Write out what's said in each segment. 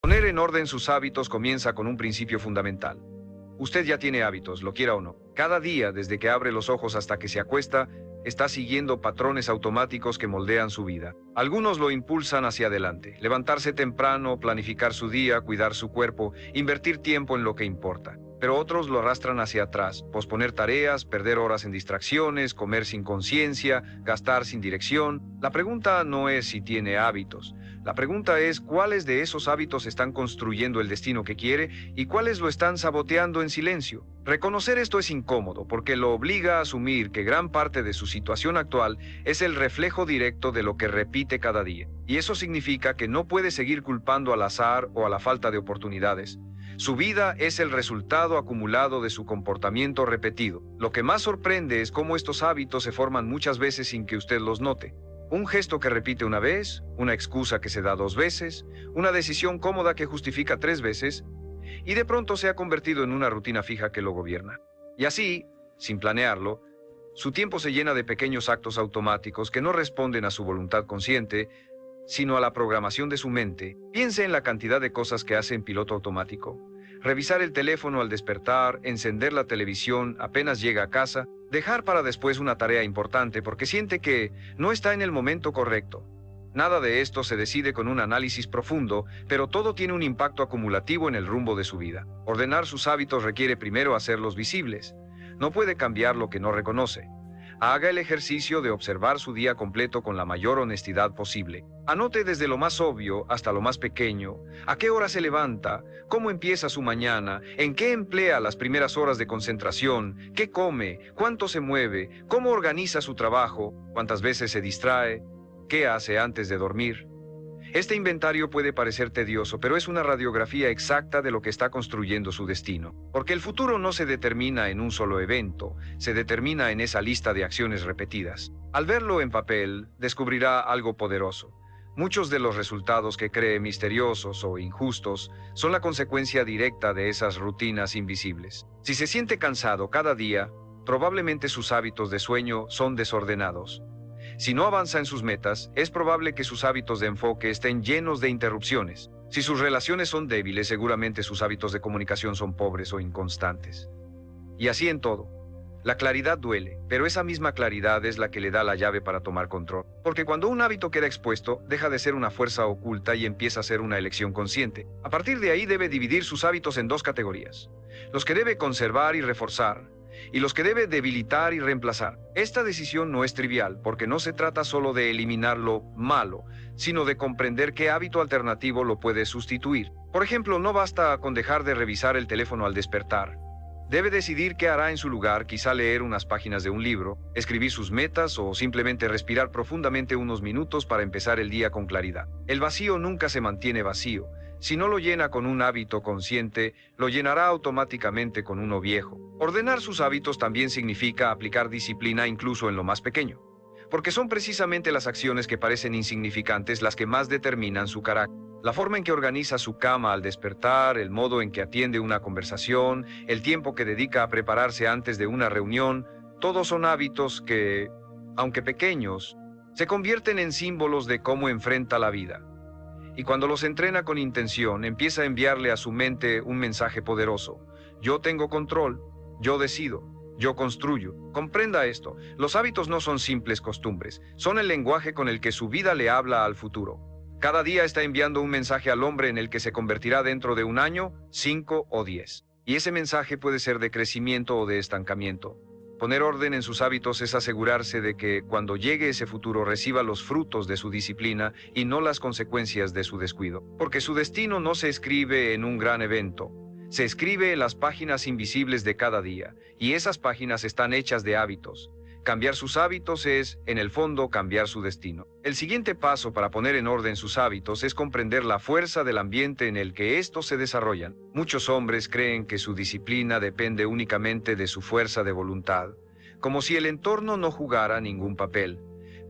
Poner en orden sus hábitos comienza con un principio fundamental. Usted ya tiene hábitos, lo quiera o no. Cada día, desde que abre los ojos hasta que se acuesta, está siguiendo patrones automáticos que moldean su vida. Algunos lo impulsan hacia adelante: levantarse temprano, planificar su día, cuidar su cuerpo, invertir tiempo en lo que importa. Pero otros lo arrastran hacia atrás: posponer tareas, perder horas en distracciones, comer sin conciencia, gastar sin dirección. La pregunta no es si tiene hábitos. La pregunta es cuáles de esos hábitos están construyendo el destino que quiere y cuáles lo están saboteando en silencio. Reconocer esto es incómodo porque lo obliga a asumir que gran parte de su situación actual es el reflejo directo de lo que repite cada día. Y eso significa que no puede seguir culpando al azar o a la falta de oportunidades. Su vida es el resultado acumulado de su comportamiento repetido. Lo que más sorprende es cómo estos hábitos se forman muchas veces sin que usted los note. Un gesto que repite una vez, una excusa que se da 2 veces, una decisión cómoda que justifica 3 veces, y de pronto se ha convertido en una rutina fija que lo gobierna. Y así, sin planearlo, su tiempo se llena de pequeños actos automáticos que no responden a su voluntad consciente, sino a la programación de su mente. Piense en la cantidad de cosas que hace en piloto automático. Revisar el teléfono al despertar, encender la televisión apenas llega a casa, dejar para después una tarea importante porque siente que no está en el momento correcto. Nada de esto se decide con un análisis profundo, pero todo tiene un impacto acumulativo en el rumbo de su vida. Ordenar sus hábitos requiere primero hacerlos visibles. No puede cambiar lo que no reconoce. Haga el ejercicio de observar su día completo con la mayor honestidad posible. Anote desde lo más obvio hasta lo más pequeño: a qué hora se levanta, cómo empieza su mañana, en qué emplea las primeras horas de concentración, qué come, cuánto se mueve, cómo organiza su trabajo, cuántas veces se distrae, qué hace antes de dormir. Este inventario puede parecer tedioso, pero es una radiografía exacta de lo que está construyendo su destino. Porque el futuro no se determina en un solo evento, se determina en esa lista de acciones repetidas. Al verlo en papel, descubrirá algo poderoso. Muchos de los resultados que cree misteriosos o injustos son la consecuencia directa de esas rutinas invisibles. Si se siente cansado cada día, probablemente sus hábitos de sueño son desordenados. Si no avanza en sus metas, es probable que sus hábitos de enfoque estén llenos de interrupciones. Si sus relaciones son débiles, seguramente sus hábitos de comunicación son pobres o inconstantes. Y así en todo. La claridad duele, pero esa misma claridad es la que le da la llave para tomar control. Porque cuando un hábito queda expuesto, deja de ser una fuerza oculta y empieza a ser una elección consciente. A partir de ahí debe dividir sus hábitos en 2 categorías: los que debe conservar y reforzar, y los que debe debilitar y reemplazar. Esta decisión no es trivial, porque no se trata solo de eliminar lo malo, sino de comprender qué hábito alternativo lo puede sustituir. Por ejemplo, no basta con dejar de revisar el teléfono al despertar. Debe decidir qué hará en su lugar: quizá leer unas páginas de un libro, escribir sus metas o simplemente respirar profundamente unos minutos para empezar el día con claridad. El vacío nunca se mantiene vacío. Si no lo llena con un hábito consciente, lo llenará automáticamente con uno viejo. Ordenar sus hábitos también significa aplicar disciplina incluso en lo más pequeño, porque son precisamente las acciones que parecen insignificantes las que más determinan su carácter. La forma en que organiza su cama al despertar, el modo en que atiende una conversación, el tiempo que dedica a prepararse antes de una reunión, todos son hábitos que, aunque pequeños, se convierten en símbolos de cómo enfrenta la vida. Y cuando los entrena con intención, empieza a enviarle a su mente un mensaje poderoso: yo tengo control, yo decido, yo construyo. Comprenda esto: los hábitos no son simples costumbres, son el lenguaje con el que su vida le habla al futuro. Cada día está enviando un mensaje al hombre en el que se convertirá dentro de 1 año, 5 o 10. Y ese mensaje puede ser de crecimiento o de estancamiento. Poner orden en sus hábitos es asegurarse de que cuando llegue ese futuro reciba los frutos de su disciplina y no las consecuencias de su descuido. Porque su destino no se escribe en un gran evento, se escribe en las páginas invisibles de cada día, y esas páginas están hechas de hábitos. Cambiar sus hábitos es, en el fondo, cambiar su destino. El siguiente paso para poner en orden sus hábitos es comprender la fuerza del ambiente en el que estos se desarrollan. Muchos hombres creen que su disciplina depende únicamente de su fuerza de voluntad, como si el entorno no jugara ningún papel.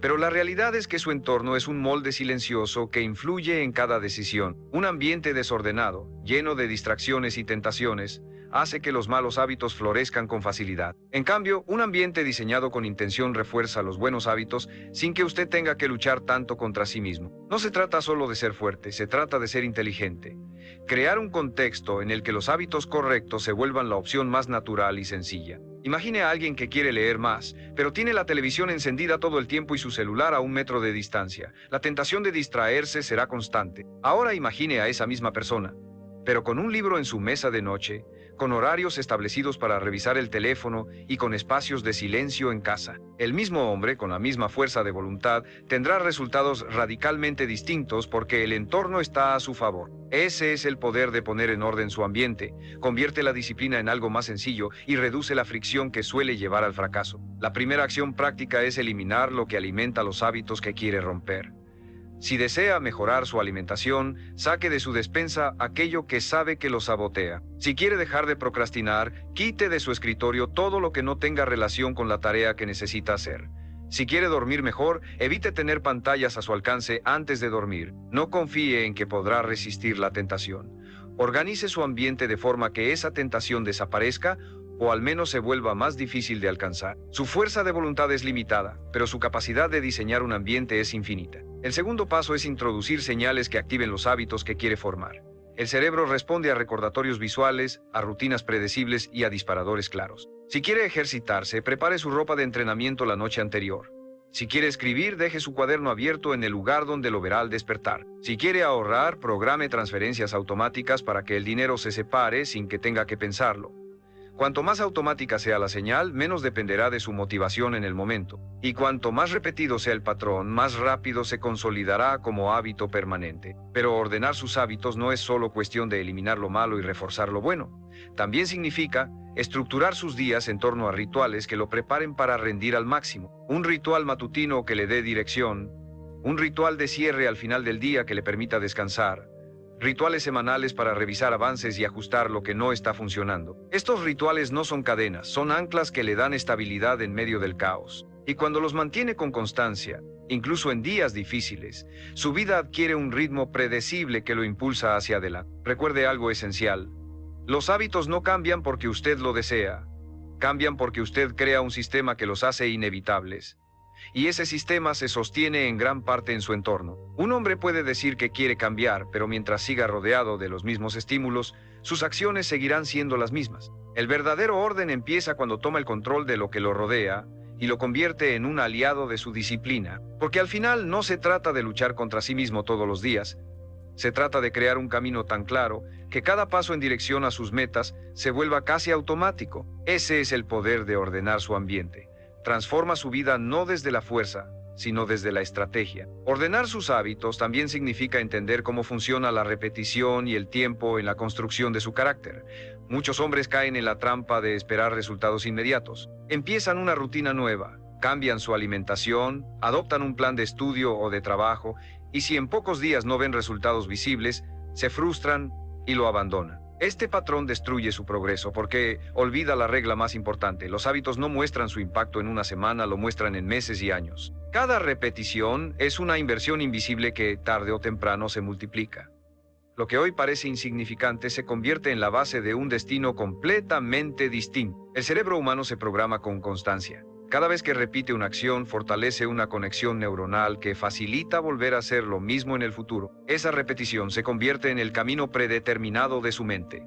Pero la realidad es que su entorno es un molde silencioso que influye en cada decisión. Un ambiente desordenado, lleno de distracciones y tentaciones, hace que los malos hábitos florezcan con facilidad. En cambio, un ambiente diseñado con intención refuerza los buenos hábitos sin que usted tenga que luchar tanto contra sí mismo. No se trata solo de ser fuerte, se trata de ser inteligente. Crear un contexto en el que los hábitos correctos se vuelvan la opción más natural y sencilla. Imagine a alguien que quiere leer más, pero tiene la televisión encendida todo el tiempo y su celular a 1 metro de distancia. La tentación de distraerse será constante. Ahora imagine a esa misma persona, pero con un libro en su mesa de noche, con horarios establecidos para revisar el teléfono y con espacios de silencio en casa. El mismo hombre, con la misma fuerza de voluntad, tendrá resultados radicalmente distintos porque el entorno está a su favor. Ese es el poder de poner en orden su ambiente, convierte la disciplina en algo más sencillo y reduce la fricción que suele llevar al fracaso. La primera acción práctica es eliminar lo que alimenta los hábitos que quiere romper. Si desea mejorar su alimentación, saque de su despensa aquello que sabe que lo sabotea. Si quiere dejar de procrastinar, quite de su escritorio todo lo que no tenga relación con la tarea que necesita hacer. Si quiere dormir mejor, evite tener pantallas a su alcance antes de dormir. No confíe en que podrá resistir la tentación. Organice su ambiente de forma que esa tentación desaparezca o al menos se vuelva más difícil de alcanzar. Su fuerza de voluntad es limitada, pero su capacidad de diseñar un ambiente es infinita. El segundo paso es introducir señales que activen los hábitos que quiere formar. El cerebro responde a recordatorios visuales, a rutinas predecibles y a disparadores claros. Si quiere ejercitarse, prepare su ropa de entrenamiento la noche anterior. Si quiere escribir, deje su cuaderno abierto en el lugar donde lo verá al despertar. Si quiere ahorrar, programe transferencias automáticas para que el dinero se separe sin que tenga que pensarlo. Cuanto más automática sea la señal, menos dependerá de su motivación en el momento. Y cuanto más repetido sea el patrón, más rápido se consolidará como hábito permanente. Pero ordenar sus hábitos no es solo cuestión de eliminar lo malo y reforzar lo bueno. También significa estructurar sus días en torno a rituales que lo preparen para rendir al máximo. Un ritual matutino que le dé dirección. Un ritual de cierre al final del día que le permita descansar. Rituales semanales para revisar avances y ajustar lo que no está funcionando. Estos rituales no son cadenas, son anclas que le dan estabilidad en medio del caos. Y cuando los mantiene con constancia, incluso en días difíciles, su vida adquiere un ritmo predecible que lo impulsa hacia adelante. Recuerde algo esencial. Los hábitos no cambian porque usted lo desea. Cambian porque usted crea un sistema que los hace inevitables. Y ese sistema se sostiene en gran parte en su entorno. Un hombre puede decir que quiere cambiar, pero mientras siga rodeado de los mismos estímulos, sus acciones seguirán siendo las mismas. El verdadero orden empieza cuando toma el control de lo que lo rodea y lo convierte en un aliado de su disciplina. Porque al final no se trata de luchar contra sí mismo todos los días. Se trata de crear un camino tan claro que cada paso en dirección a sus metas se vuelva casi automático. Ese es el poder de ordenar su ambiente. Transforma su vida no desde la fuerza, sino desde la estrategia. Ordenar sus hábitos también significa entender cómo funciona la repetición y el tiempo en la construcción de su carácter. Muchos hombres caen en la trampa de esperar resultados inmediatos. Empiezan una rutina nueva, cambian su alimentación, adoptan un plan de estudio o de trabajo, y si en pocos días no ven resultados visibles, se frustran y lo abandonan. Este patrón destruye su progreso porque olvida la regla más importante. Los hábitos no muestran su impacto en una semana, lo muestran en meses y años. Cada repetición es una inversión invisible que tarde o temprano se multiplica. Lo que hoy parece insignificante se convierte en la base de un destino completamente distinto. El cerebro humano se programa con constancia. Cada vez que repite una acción, fortalece una conexión neuronal que facilita volver a hacer lo mismo en el futuro. Esa repetición se convierte en el camino predeterminado de su mente.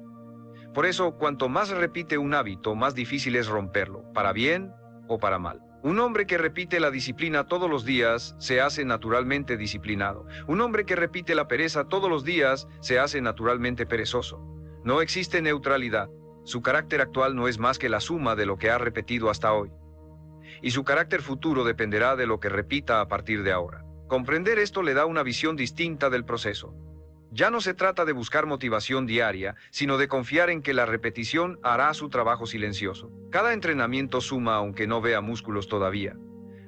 Por eso, cuanto más repite un hábito, más difícil es romperlo, para bien o para mal. Un hombre que repite la disciplina todos los días se hace naturalmente disciplinado. Un hombre que repite la pereza todos los días se hace naturalmente perezoso. No existe neutralidad. Su carácter actual no es más que la suma de lo que ha repetido hasta hoy. Y su carácter futuro dependerá de lo que repita a partir de ahora. Comprender esto le da una visión distinta del proceso. Ya no se trata de buscar motivación diaria, sino de confiar en que la repetición hará su trabajo silencioso. Cada entrenamiento suma aunque no vea músculos todavía.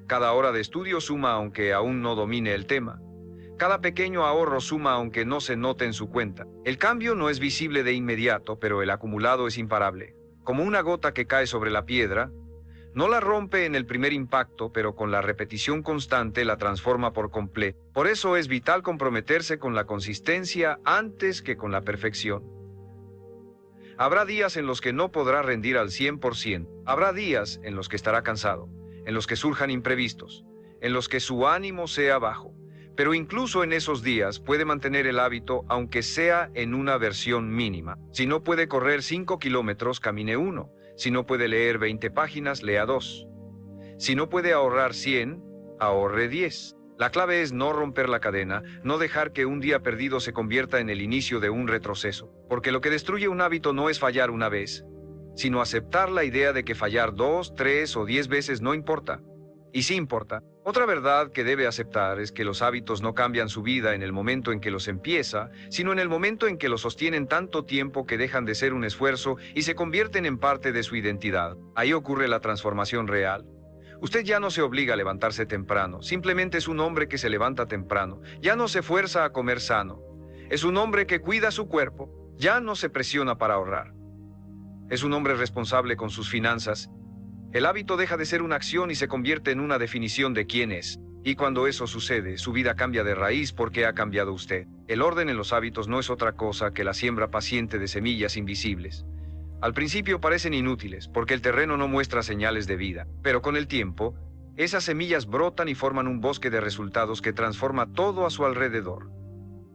Cada hora de estudio suma aunque aún no domine el tema. Cada pequeño ahorro suma aunque no se note en su cuenta. El cambio no es visible de inmediato, pero el acumulado es imparable. Como una gota que cae sobre la piedra, no la rompe en el primer impacto, pero con la repetición constante la transforma por completo. Por eso es vital comprometerse con la consistencia antes que con la perfección. Habrá días en los que no podrá rendir al 100%. Habrá días en los que estará cansado, en los que surjan imprevistos, en los que su ánimo sea bajo. Pero incluso en esos días puede mantener el hábito aunque sea en una versión mínima. Si no puede correr 5 kilómetros, camine 1. Si no puede leer 20 páginas, lea 2. Si no puede ahorrar 100, ahorre 10. La clave es no romper la cadena, no dejar que un día perdido se convierta en el inicio de un retroceso. Porque lo que destruye un hábito no es fallar una vez, sino aceptar la idea de que fallar 2, 3 o 10 veces no importa. Y sí importa. Otra verdad que debe aceptar es que los hábitos no cambian su vida en el momento en que los empieza, sino en el momento en que los sostienen tanto tiempo que dejan de ser un esfuerzo y se convierten en parte de su identidad. Ahí ocurre la transformación real. Usted ya no se obliga a levantarse temprano, simplemente es un hombre que se levanta temprano. Ya no se fuerza a comer sano. Es un hombre que cuida su cuerpo, ya no se presiona para ahorrar. Es un hombre responsable con sus finanzas. El hábito deja de ser una acción y se convierte en una definición de quién es. Y cuando eso sucede, su vida cambia de raíz porque ha cambiado usted. El orden en los hábitos no es otra cosa que la siembra paciente de semillas invisibles. Al principio parecen inútiles porque el terreno no muestra señales de vida, pero con el tiempo, esas semillas brotan y forman un bosque de resultados que transforma todo a su alrededor.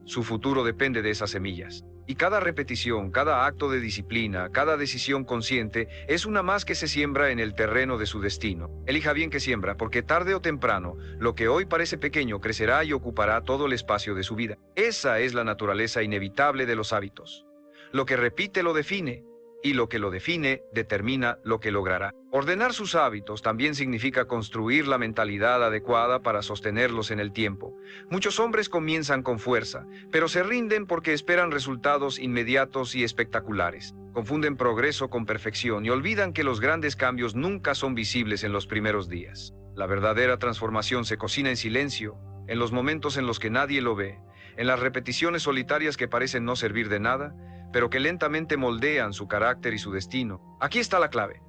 Su futuro depende de esas semillas. Y cada repetición, cada acto de disciplina, cada decisión consciente es una más que se siembra en el terreno de su destino. Elija bien qué siembra, porque tarde o temprano, lo que hoy parece pequeño crecerá y ocupará todo el espacio de su vida. Esa es la naturaleza inevitable de los hábitos. Lo que repite lo define, y lo que lo define determina lo que logrará. Ordenar sus hábitos también significa construir la mentalidad adecuada para sostenerlos en el tiempo. Muchos hombres comienzan con fuerza, pero se rinden porque esperan resultados inmediatos y espectaculares. Confunden progreso con perfección y olvidan que los grandes cambios nunca son visibles en los primeros días. La verdadera transformación se cocina en silencio, en los momentos en los que nadie lo ve, en las repeticiones solitarias que parecen no servir de nada, pero que lentamente moldean su carácter y su destino. Aquí está la clave.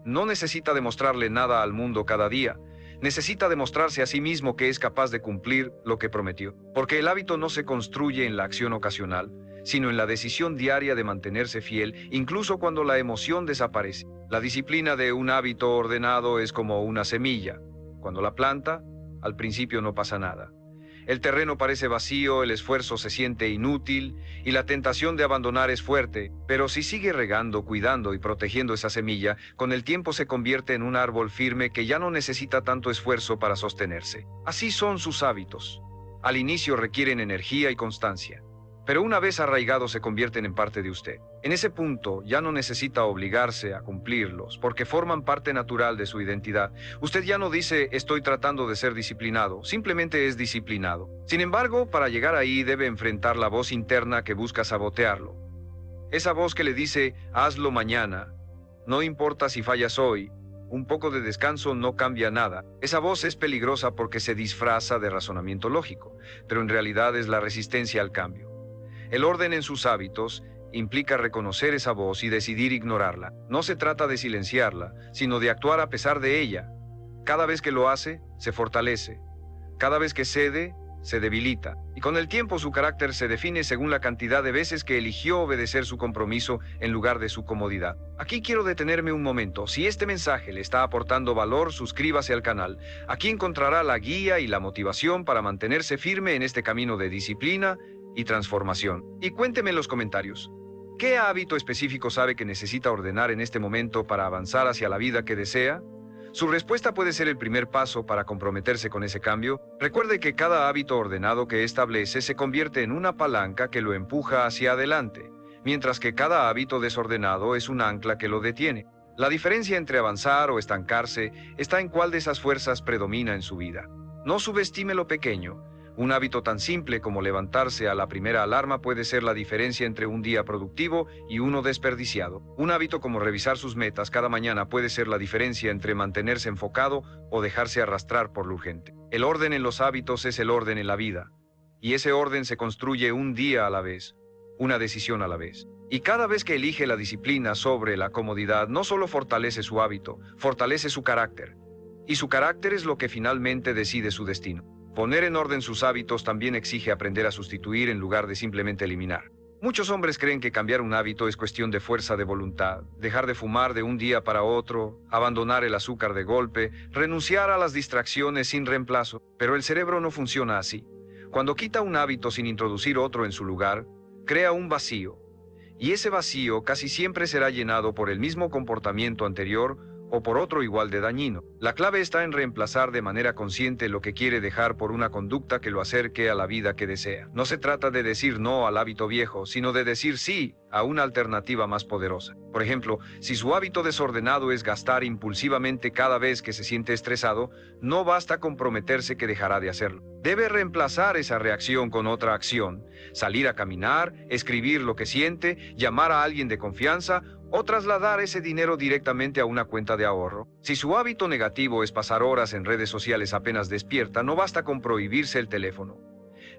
No necesita demostrarle nada al mundo cada día. Necesita demostrarse a sí mismo que es capaz de cumplir lo que prometió. Porque el hábito no se construye en la acción ocasional, sino en la decisión diaria de mantenerse fiel, incluso cuando la emoción desaparece. La disciplina de un hábito ordenado es como una semilla. Cuando la planta, al principio no pasa nada. El terreno parece vacío, el esfuerzo se siente inútil y la tentación de abandonar es fuerte, pero si sigue regando, cuidando y protegiendo esa semilla, con el tiempo se convierte en un árbol firme que ya no necesita tanto esfuerzo para sostenerse. Así son sus hábitos. Al inicio requieren energía y constancia, pero una vez arraigados se convierten en parte de usted. En ese punto ya no necesita obligarse a cumplirlos porque forman parte natural de su identidad. Usted ya no dice estoy tratando de ser disciplinado, simplemente es disciplinado. Sin embargo, para llegar ahí debe enfrentar la voz interna que busca sabotearlo. Esa voz que le dice hazlo mañana, no importa si fallas hoy, un poco de descanso no cambia nada. Esa voz es peligrosa porque se disfraza de razonamiento lógico, pero en realidad es la resistencia al cambio. El orden en sus hábitos implica reconocer esa voz y decidir ignorarla. No se trata de silenciarla, sino de actuar a pesar de ella. Cada vez que lo hace, se fortalece. Cada vez que cede, se debilita. Y con el tiempo su carácter se define según la cantidad de veces que eligió obedecer su compromiso en lugar de su comodidad. Aquí quiero detenerme un momento. Si este mensaje le está aportando valor, suscríbase al canal. Aquí encontrará la guía y la motivación para mantenerse firme en este camino de disciplina y transformación. Y cuénteme en los comentarios, ¿qué hábito específico sabe que necesita ordenar en este momento para avanzar hacia la vida que desea? Su respuesta puede ser el primer paso para comprometerse con ese cambio. Recuerde que cada hábito ordenado que establece se convierte en una palanca que lo empuja hacia adelante, mientras que cada hábito desordenado es un ancla que lo detiene. La diferencia entre avanzar o estancarse está en cuál de esas fuerzas predomina en su vida. No subestime lo pequeño. Un hábito tan simple como levantarse a la primera alarma puede ser la diferencia entre un día productivo y uno desperdiciado. Un hábito como revisar sus metas cada mañana puede ser la diferencia entre mantenerse enfocado o dejarse arrastrar por lo urgente. El orden en los hábitos es el orden en la vida. Y ese orden se construye un día a la vez, una decisión a la vez. Y cada vez que elige la disciplina sobre la comodidad, no solo fortalece su hábito, fortalece su carácter. Y su carácter es lo que finalmente decide su destino. Poner en orden sus hábitos también exige aprender a sustituir en lugar de simplemente eliminar. Muchos hombres creen que cambiar un hábito es cuestión de fuerza de voluntad, dejar de fumar de un día para otro, abandonar el azúcar de golpe, renunciar a las distracciones sin reemplazo. Pero el cerebro no funciona así. Cuando quita un hábito sin introducir otro en su lugar, crea un vacío. Y ese vacío casi siempre será llenado por el mismo comportamiento anterior o por otro igual de dañino. La clave está en reemplazar de manera consciente lo que quiere dejar por una conducta que lo acerque a la vida que desea. No se trata de decir no al hábito viejo, sino de decir sí a una alternativa más poderosa. Por ejemplo, si su hábito desordenado es gastar impulsivamente cada vez que se siente estresado, no basta con prometerse que dejará de hacerlo. Debe reemplazar esa reacción con otra acción: salir a caminar, escribir lo que siente, llamar a alguien de confianza o trasladar ese dinero directamente a una cuenta de ahorro. Si su hábito negativo es pasar horas en redes sociales apenas despierta, no basta con prohibirse el teléfono.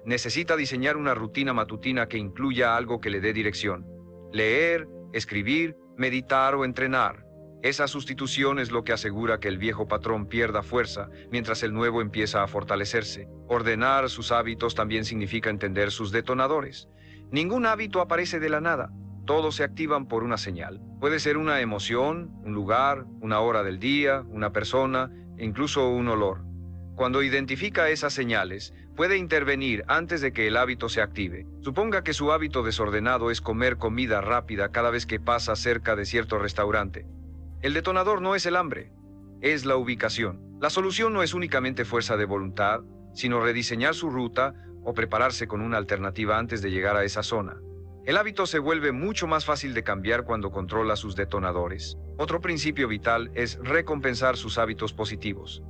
Necesita diseñar una rutina matutina que incluya algo que le dé dirección: leer, escribir, meditar o entrenar. Esa sustitución es lo que asegura que el viejo patrón pierda fuerza, mientras el nuevo empieza a fortalecerse. Ordenar sus hábitos también significa entender sus detonadores. Ningún hábito aparece de la nada. Todos se activan por una señal. Puede ser una emoción, un lugar, una hora del día, una persona, e incluso un olor. Cuando identifica esas señales, puede intervenir antes de que el hábito se active. Suponga que su hábito desordenado es comer comida rápida cada vez que pasa cerca de cierto restaurante. El detonador no es el hambre, es la ubicación. La solución no es únicamente fuerza de voluntad, sino rediseñar su ruta o prepararse con una alternativa antes de llegar a esa zona. El hábito se vuelve mucho más fácil de cambiar cuando controla sus detonadores. Otro principio vital es recompensar sus hábitos positivos.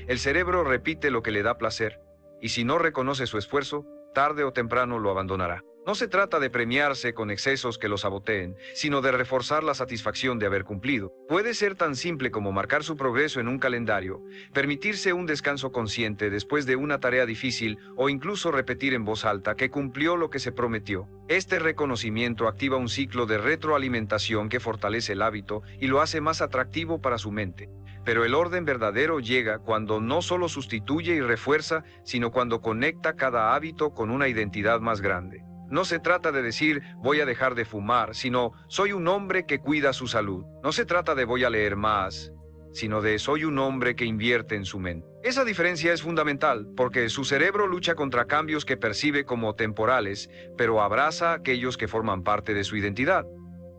El cerebro repite lo que le da placer, y si no reconoce su esfuerzo, tarde o temprano lo abandonará. No se trata de premiarse con excesos que lo saboteen, sino de reforzar la satisfacción de haber cumplido. Puede ser tan simple como marcar su progreso en un calendario, permitirse un descanso consciente después de una tarea difícil o incluso repetir en voz alta que cumplió lo que se prometió. Este reconocimiento activa un ciclo de retroalimentación que fortalece el hábito y lo hace más atractivo para su mente. Pero el orden verdadero llega cuando no solo sustituye y refuerza, sino cuando conecta cada hábito con una identidad más grande. No se trata de decir voy a dejar de fumar, sino soy un hombre que cuida su salud. No se trata de voy a leer más, sino de soy un hombre que invierte en su mente. Esa diferencia es fundamental, porque su cerebro lucha contra cambios que percibe como temporales, pero abraza a aquellos que forman parte de su identidad.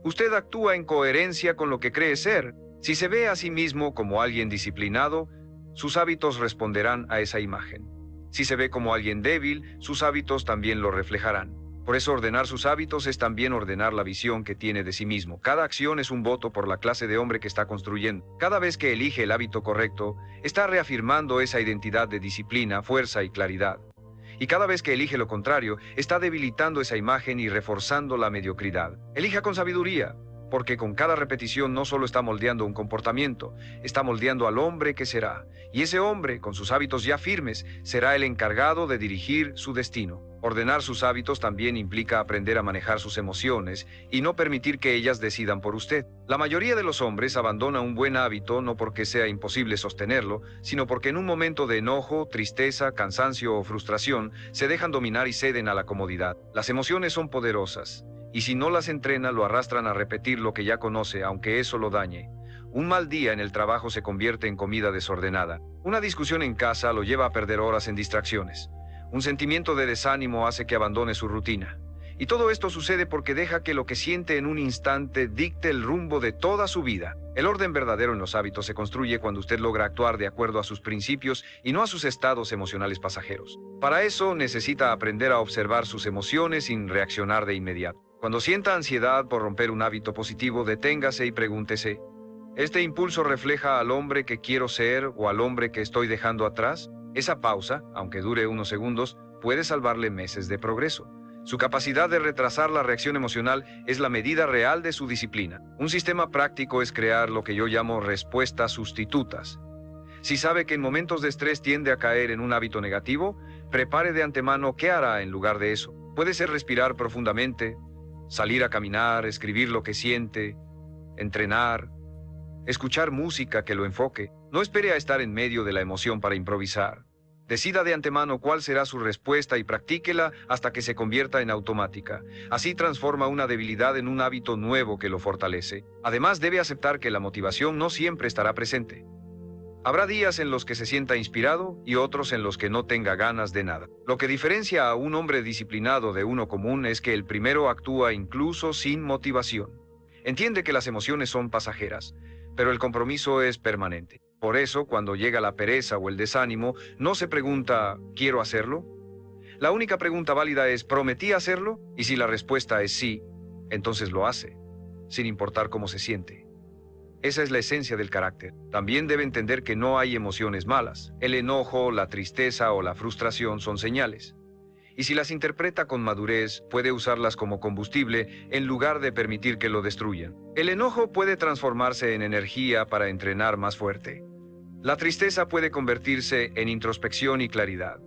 Usted actúa en coherencia con lo que cree ser. Si se ve a sí mismo como alguien disciplinado, sus hábitos responderán a esa imagen. Si se ve como alguien débil, sus hábitos también lo reflejarán. Por eso ordenar sus hábitos es también ordenar la visión que tiene de sí mismo. Cada acción es un voto por la clase de hombre que está construyendo. Cada vez que elige el hábito correcto, está reafirmando esa identidad de disciplina, fuerza y claridad. Y cada vez que elige lo contrario, está debilitando esa imagen y reforzando la mediocridad. Elija con sabiduría, porque con cada repetición no solo está moldeando un comportamiento, está moldeando al hombre que será. Y ese hombre, con sus hábitos ya firmes, será el encargado de dirigir su destino. Ordenar sus hábitos también implica aprender a manejar sus emociones y no permitir que ellas decidan por usted. La mayoría de los hombres abandona un buen hábito no porque sea imposible sostenerlo, sino porque en un momento de enojo, tristeza, cansancio o frustración se dejan dominar y ceden a la comodidad. Las emociones son poderosas, y si no las entrena lo arrastran a repetir lo que ya conoce, aunque eso lo dañe. Un mal día en el trabajo se convierte en comida desordenada. Una discusión en casa lo lleva a perder horas en distracciones. Un sentimiento de desánimo hace que abandone su rutina. Y todo esto sucede porque deja que lo que siente en un instante dicte el rumbo de toda su vida. El orden verdadero en los hábitos se construye cuando usted logra actuar de acuerdo a sus principios y no a sus estados emocionales pasajeros. Para eso necesita aprender a observar sus emociones sin reaccionar de inmediato. Cuando sienta ansiedad por romper un hábito positivo, deténgase y pregúntese: ¿este impulso refleja al hombre que quiero ser o al hombre que estoy dejando atrás? Esa pausa, aunque dure unos segundos, puede salvarle meses de progreso. Su capacidad de retrasar la reacción emocional es la medida real de su disciplina. Un sistema práctico es crear lo que yo llamo respuestas sustitutas. Si sabe que en momentos de estrés tiende a caer en un hábito negativo, prepare de antemano qué hará en lugar de eso. Puede ser respirar profundamente, salir a caminar, escribir lo que siente, entrenar, escuchar música que lo enfoque. No espere a estar en medio de la emoción para improvisar. Decida de antemano cuál será su respuesta y practíquela hasta que se convierta en automática. Así transforma una debilidad en un hábito nuevo que lo fortalece. Además, debe aceptar que la motivación no siempre estará presente. Habrá días en los que se sienta inspirado y otros en los que no tenga ganas de nada. Lo que diferencia a un hombre disciplinado de uno común es que el primero actúa incluso sin motivación. Entiende que las emociones son pasajeras, pero el compromiso es permanente. Por eso, cuando llega la pereza o el desánimo, no se pregunta, ¿quiero hacerlo? La única pregunta válida es, ¿prometí hacerlo? Y si la respuesta es sí, entonces lo hace, sin importar cómo se siente. Esa es la esencia del carácter. También debe entender que no hay emociones malas. El enojo, la tristeza o la frustración son señales. Y si las interpreta con madurez, puede usarlas como combustible en lugar de permitir que lo destruyan. El enojo puede transformarse en energía para entrenar más fuerte. La tristeza puede convertirse en introspección y claridad.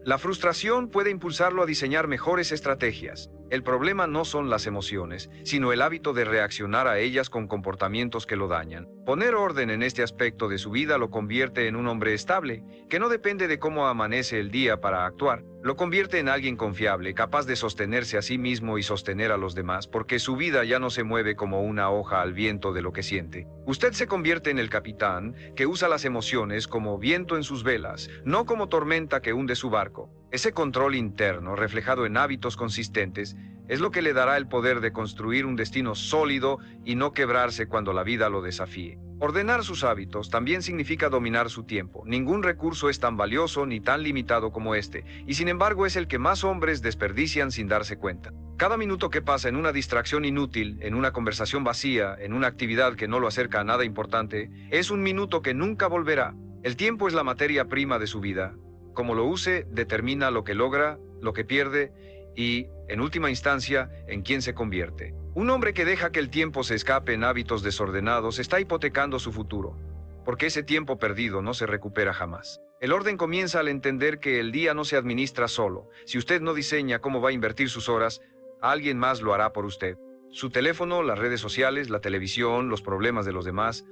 La frustración puede impulsarlo a diseñar mejores estrategias. El problema no son las emociones, sino el hábito de reaccionar a ellas con comportamientos que lo dañan. Poner orden en este aspecto de su vida lo convierte en un hombre estable, que no depende de cómo amanece el día para actuar. Lo convierte en alguien confiable, capaz de sostenerse a sí mismo y sostener a los demás, porque su vida ya no se mueve como una hoja al viento de lo que siente. Usted se convierte en el capitán, que usa las emociones como viento en sus velas, no como tormenta que hunde su barco. Ese control interno, reflejado en hábitos consistentes, es lo que le dará el poder de construir un destino sólido y no quebrarse cuando la vida lo desafíe. Ordenar sus hábitos también significa dominar su tiempo. Ningún recurso es tan valioso ni tan limitado como este, y sin embargo es el que más hombres desperdician sin darse cuenta. Cada minuto que pasa en una distracción inútil, en una conversación vacía, en una actividad que no lo acerca a nada importante, es un minuto que nunca volverá. El tiempo es la materia prima de su vida. Como lo use, determina lo que logra, lo que pierde y, en última instancia, en quién se convierte. Un hombre que deja que el tiempo se escape en hábitos desordenados está hipotecando su futuro, porque ese tiempo perdido no se recupera jamás. El orden comienza al entender que el día no se administra solo. Si usted no diseña cómo va a invertir sus horas, alguien más lo hará por usted. Su teléfono, las redes sociales, la televisión, los problemas de los demás,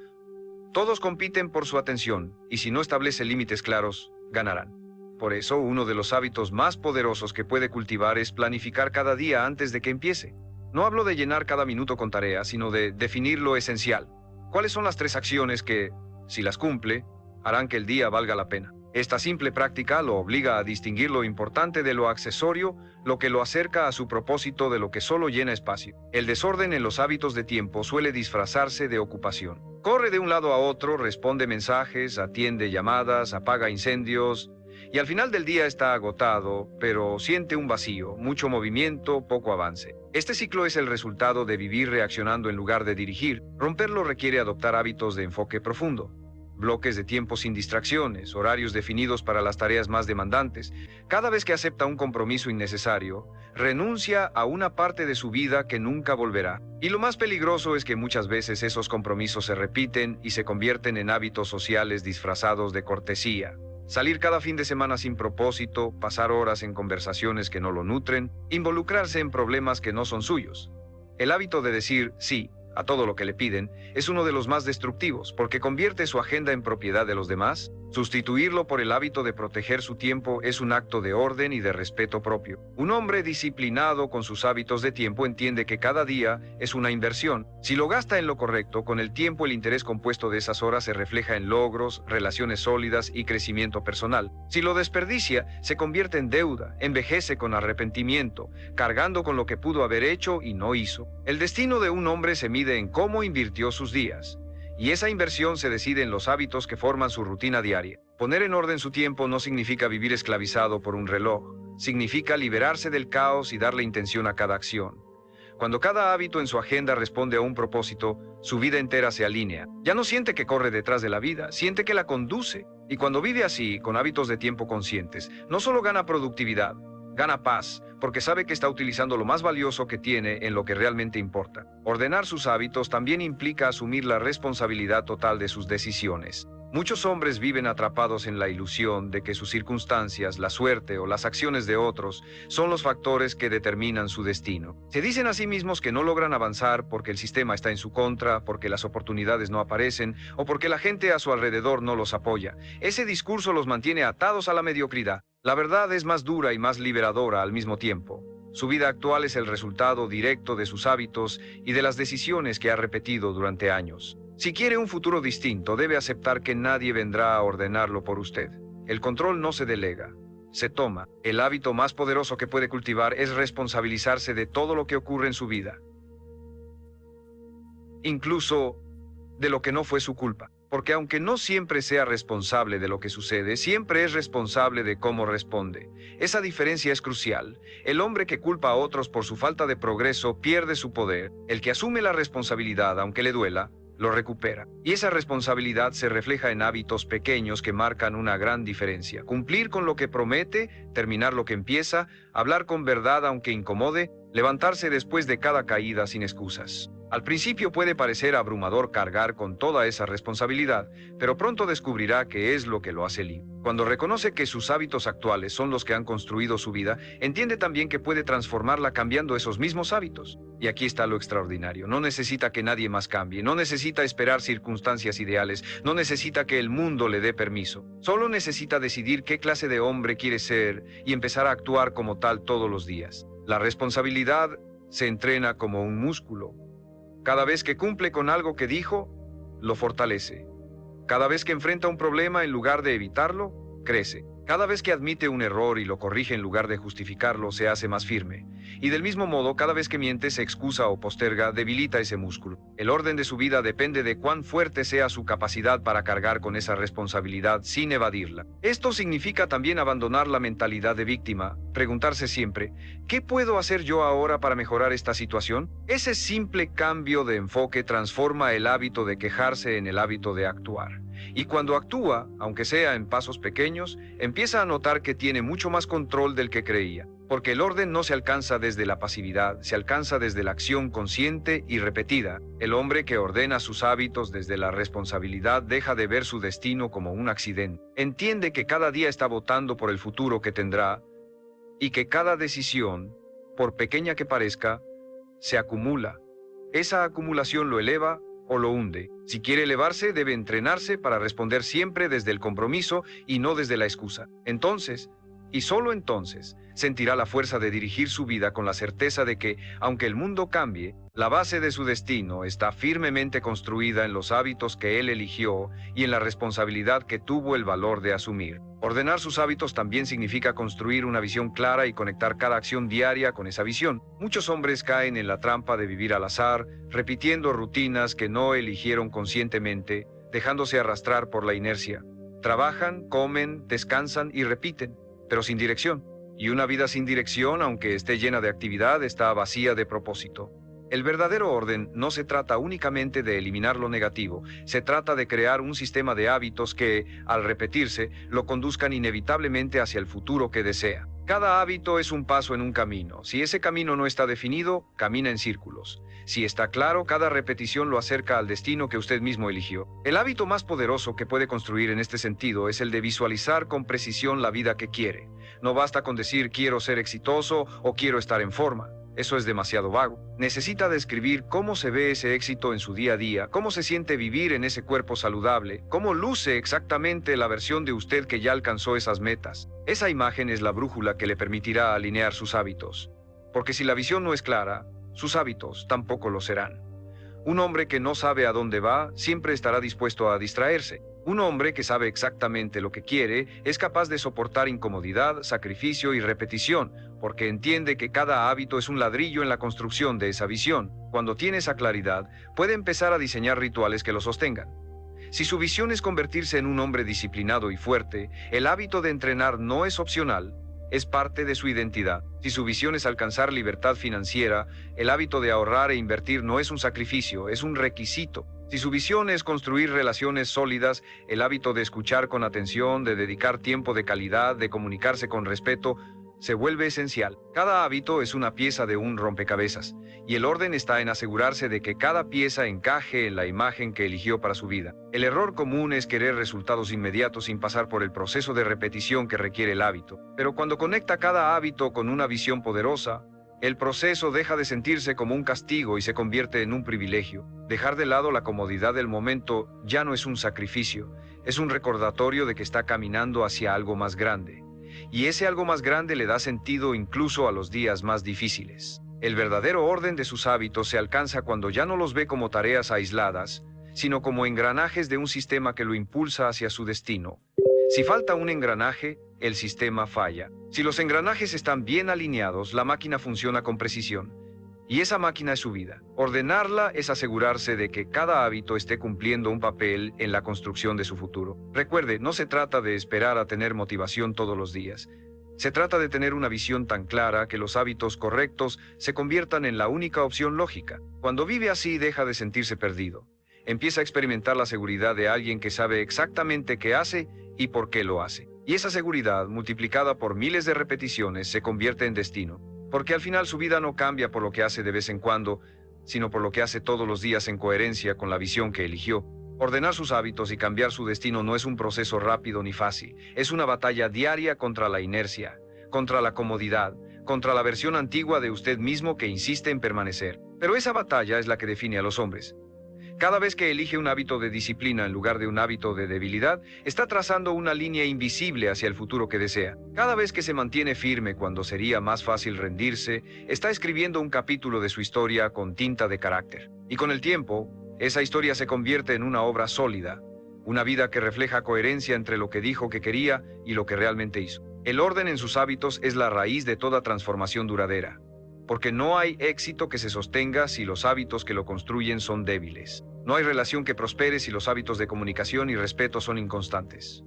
todos compiten por su atención, y si no establece límites claros, ganarán. Por eso, uno de los hábitos más poderosos que puede cultivar es planificar cada día antes de que empiece. No hablo de llenar cada minuto con tareas, sino de definir lo esencial. ¿Cuáles son las 3 acciones que, si las cumple, harán que el día valga la pena? Esta simple práctica lo obliga a distinguir lo importante de lo accesorio, lo que lo acerca a su propósito de lo que solo llena espacio. El desorden en los hábitos de tiempo suele disfrazarse de ocupación. Corre de un lado a otro, responde mensajes, atiende llamadas, apaga incendios, y al final del día está agotado, pero siente un vacío, mucho movimiento, poco avance. Este ciclo es el resultado de vivir reaccionando en lugar de dirigir. Romperlo requiere adoptar hábitos de enfoque profundo. Bloques de tiempo sin distracciones, horarios definidos para las tareas más demandantes. Cada vez que acepta un compromiso innecesario, renuncia a una parte de su vida que nunca volverá. Y lo más peligroso es que muchas veces esos compromisos se repiten y se convierten en hábitos sociales disfrazados de cortesía. Salir cada fin de semana sin propósito, pasar horas en conversaciones que no lo nutren, involucrarse en problemas que no son suyos. El hábito de decir sí a todo lo que le piden es uno de los más destructivos porque convierte su agenda en propiedad de los demás. Sustituirlo por el hábito de proteger su tiempo es un acto de orden y de respeto propio. Un hombre disciplinado con sus hábitos de tiempo entiende que cada día es una inversión. Si lo gasta en lo correcto, con el tiempo el interés compuesto de esas horas se refleja en logros, relaciones sólidas y crecimiento personal. Si lo desperdicia, se convierte en deuda, envejece con arrepentimiento, cargando con lo que pudo haber hecho y no hizo. El destino de un hombre se mide en cómo invirtió sus días. Y esa inversión se decide en los hábitos que forman su rutina diaria. Poner en orden su tiempo no significa vivir esclavizado por un reloj. Significa liberarse del caos y darle intención a cada acción. Cuando cada hábito en su agenda responde a un propósito, su vida entera se alinea. Ya no siente que corre detrás de la vida, siente que la conduce. Y cuando vive así, con hábitos de tiempo conscientes, no solo gana productividad, gana paz, porque sabe que está utilizando lo más valioso que tiene en lo que realmente importa. Ordenar sus hábitos también implica asumir la responsabilidad total de sus decisiones. Muchos hombres viven atrapados en la ilusión de que sus circunstancias, la suerte o las acciones de otros son los factores que determinan su destino. Se dicen a sí mismos que no logran avanzar porque el sistema está en su contra, porque las oportunidades no aparecen o porque la gente a su alrededor no los apoya. Ese discurso los mantiene atados a la mediocridad. La verdad es más dura y más liberadora al mismo tiempo. Su vida actual es el resultado directo de sus hábitos y de las decisiones que ha repetido durante años. Si quiere un futuro distinto, debe aceptar que nadie vendrá a ordenarlo por usted. El control no se delega, se toma. El hábito más poderoso que puede cultivar es responsabilizarse de todo lo que ocurre en su vida, incluso de lo que no fue su culpa. Porque aunque no siempre sea responsable de lo que sucede, siempre es responsable de cómo responde. Esa diferencia es crucial. El hombre que culpa a otros por su falta de progreso pierde su poder. El que asume la responsabilidad, aunque le duela, lo recupera. Y esa responsabilidad se refleja en hábitos pequeños que marcan una gran diferencia. Cumplir con lo que promete, terminar lo que empieza, hablar con verdad aunque incomode, levantarse después de cada caída sin excusas. Al principio puede parecer abrumador cargar con toda esa responsabilidad, pero pronto descubrirá que es lo que lo hace libre. Cuando reconoce que sus hábitos actuales son los que han construido su vida, entiende también que puede transformarla cambiando esos mismos hábitos. Y aquí está lo extraordinario. No necesita que nadie más cambie, no necesita esperar circunstancias ideales, no necesita que el mundo le dé permiso. Solo necesita decidir qué clase de hombre quiere ser y empezar a actuar como tal todos los días. La responsabilidad se entrena como un músculo. Cada vez que cumple con algo que dijo, lo fortalece. Cada vez que enfrenta un problema en lugar de evitarlo, crece. Cada vez que admite un error y lo corrige en lugar de justificarlo, se hace más firme. Y del mismo modo, cada vez que miente, se excusa o posterga, debilita ese músculo. El orden de su vida depende de cuán fuerte sea su capacidad para cargar con esa responsabilidad sin evadirla. Esto significa también abandonar la mentalidad de víctima, preguntarse siempre, ¿qué puedo hacer yo ahora para mejorar esta situación? Ese simple cambio de enfoque transforma el hábito de quejarse en el hábito de actuar. Y cuando actúa, aunque sea en pasos pequeños, empieza a notar que tiene mucho más control del que creía. Porque el orden no se alcanza desde la pasividad, se alcanza desde la acción consciente y repetida. El hombre que ordena sus hábitos desde la responsabilidad deja de ver su destino como un accidente. Entiende que cada día está votando por el futuro que tendrá y que cada decisión, por pequeña que parezca, se acumula. Esa acumulación lo eleva o lo hunde. Si quiere elevarse, debe entrenarse para responder siempre desde el compromiso y no desde la excusa. Entonces, y solo entonces, sentirá la fuerza de dirigir su vida con la certeza de que, aunque el mundo cambie, la base de su destino está firmemente construida en los hábitos que él eligió y en la responsabilidad que tuvo el valor de asumir. Ordenar sus hábitos también significa construir una visión clara y conectar cada acción diaria con esa visión. Muchos hombres caen en la trampa de vivir al azar, repitiendo rutinas que no eligieron conscientemente, dejándose arrastrar por la inercia. Trabajan, comen, descansan y repiten, pero sin dirección. Y una vida sin dirección, aunque esté llena de actividad, está vacía de propósito. El verdadero orden no se trata únicamente de eliminar lo negativo, se trata de crear un sistema de hábitos que, al repetirse, lo conduzcan inevitablemente hacia el futuro que desea. Cada hábito es un paso en un camino. Si ese camino no está definido, camina en círculos. Si está claro, cada repetición lo acerca al destino que usted mismo eligió. El hábito más poderoso que puede construir en este sentido es el de visualizar con precisión la vida que quiere. No basta con decir quiero ser exitoso o quiero estar en forma. Eso es demasiado vago. Necesita describir cómo se ve ese éxito en su día a día, cómo se siente vivir en ese cuerpo saludable, cómo luce exactamente la versión de usted que ya alcanzó esas metas. Esa imagen es la brújula que le permitirá alinear sus hábitos. Porque si la visión no es clara, sus hábitos tampoco lo serán. Un hombre que no sabe a dónde va siempre estará dispuesto a distraerse. Un hombre que sabe exactamente lo que quiere es capaz de soportar incomodidad, sacrificio y repetición, porque entiende que cada hábito es un ladrillo en la construcción de esa visión. Cuando tiene esa claridad, puede empezar a diseñar rituales que lo sostengan. Si su visión es convertirse en un hombre disciplinado y fuerte, el hábito de entrenar no es opcional, es parte de su identidad. Si su visión es alcanzar libertad financiera, el hábito de ahorrar e invertir no es un sacrificio, es un requisito. Si su visión es construir relaciones sólidas, el hábito de escuchar con atención, de dedicar tiempo de calidad, de comunicarse con respeto, se vuelve esencial. Cada hábito es una pieza de un rompecabezas, y el orden está en asegurarse de que cada pieza encaje en la imagen que eligió para su vida. El error común es querer resultados inmediatos sin pasar por el proceso de repetición que requiere el hábito. Pero cuando conecta cada hábito con una visión poderosa, el proceso deja de sentirse como un castigo y se convierte en un privilegio. Dejar de lado la comodidad del momento ya no es un sacrificio, es un recordatorio de que está caminando hacia algo más grande. Y ese algo más grande le da sentido incluso a los días más difíciles. El verdadero orden de sus hábitos se alcanza cuando ya no los ve como tareas aisladas, sino como engranajes de un sistema que lo impulsa hacia su destino. Si falta un engranaje, el sistema falla. Si los engranajes están bien alineados, la máquina funciona con precisión. Y esa máquina es su vida. Ordenarla es asegurarse de que cada hábito esté cumpliendo un papel en la construcción de su futuro. Recuerde, no se trata de esperar a tener motivación todos los días. Se trata de tener una visión tan clara que los hábitos correctos se conviertan en la única opción lógica. Cuando vive así, deja de sentirse perdido. Empieza a experimentar la seguridad de alguien que sabe exactamente qué hace y por qué lo hace. Y esa seguridad, multiplicada por miles de repeticiones, se convierte en destino. Porque al final su vida no cambia por lo que hace de vez en cuando, sino por lo que hace todos los días en coherencia con la visión que eligió. Ordenar sus hábitos y cambiar su destino no es un proceso rápido ni fácil. Es una batalla diaria contra la inercia, contra la comodidad, contra la versión antigua de usted mismo que insiste en permanecer. Pero esa batalla es la que define a los hombres. Cada vez que elige un hábito de disciplina en lugar de un hábito de debilidad, está trazando una línea invisible hacia el futuro que desea. Cada vez que se mantiene firme cuando sería más fácil rendirse, está escribiendo un capítulo de su historia con tinta de carácter. Y con el tiempo, esa historia se convierte en una obra sólida, una vida que refleja coherencia entre lo que dijo que quería y lo que realmente hizo. El orden en sus hábitos es la raíz de toda transformación duradera, porque no hay éxito que se sostenga si los hábitos que lo construyen son débiles. No hay relación que prospere si los hábitos de comunicación y respeto son inconstantes.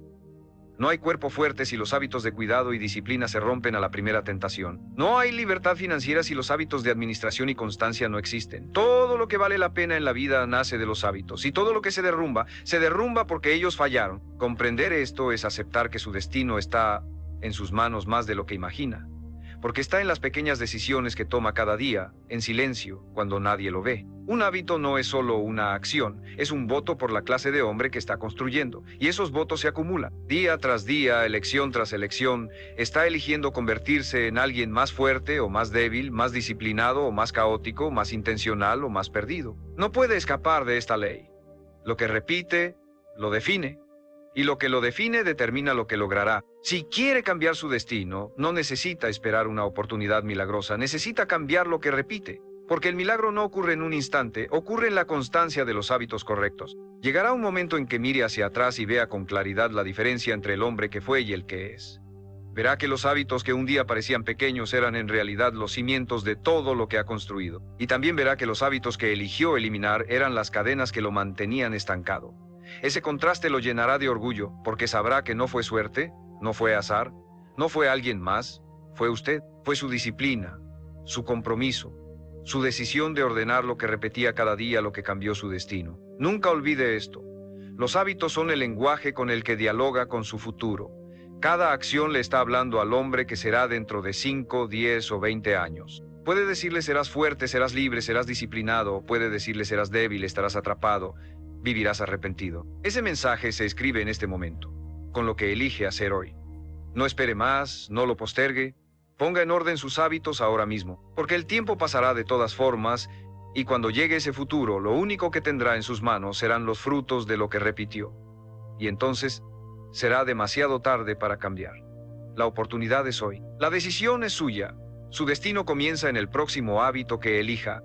No hay cuerpo fuerte si los hábitos de cuidado y disciplina se rompen a la primera tentación. No hay libertad financiera si los hábitos de administración y constancia no existen. Todo lo que vale la pena en la vida nace de los hábitos, y todo lo que se derrumba porque ellos fallaron. Comprender esto es aceptar que su destino está en sus manos más de lo que imagina, porque está en las pequeñas decisiones que toma cada día, en silencio, cuando nadie lo ve. Un hábito no es solo una acción, es un voto por la clase de hombre que está construyendo, y esos votos se acumulan. Día tras día, elección tras elección, está eligiendo convertirse en alguien más fuerte o más débil, más disciplinado o más caótico, más intencional o más perdido. No puede escapar de esta ley. Lo que repite, lo define. Y lo que lo define determina lo que logrará. Si quiere cambiar su destino, no necesita esperar una oportunidad milagrosa, necesita cambiar lo que repite. Porque el milagro no ocurre en un instante, ocurre en la constancia de los hábitos correctos. Llegará un momento en que mire hacia atrás y vea con claridad la diferencia entre el hombre que fue y el que es. Verá que los hábitos que un día parecían pequeños eran en realidad los cimientos de todo lo que ha construido. Y también verá que los hábitos que eligió eliminar eran las cadenas que lo mantenían estancado. Ese contraste lo llenará de orgullo, porque sabrá que no fue suerte, no fue azar, no fue alguien más, fue usted, fue su disciplina, su compromiso, su decisión de ordenar lo que repetía cada día lo que cambió su destino. Nunca olvide esto. Los hábitos son el lenguaje con el que dialoga con su futuro. Cada acción le está hablando al hombre que será dentro de 5, 10 o 20 años. Puede decirle serás fuerte, serás libre, serás disciplinado, puede decirle serás débil, estarás atrapado, vivirás arrepentido. Ese mensaje se escribe en este momento, con lo que elige hacer hoy. No espere más, no lo postergue, ponga en orden sus hábitos ahora mismo, porque el tiempo pasará de todas formas, y cuando llegue ese futuro, lo único que tendrá en sus manos serán los frutos de lo que repitió. Y entonces, será demasiado tarde para cambiar. La oportunidad es hoy. La decisión es suya. Su destino comienza en el próximo hábito que elija.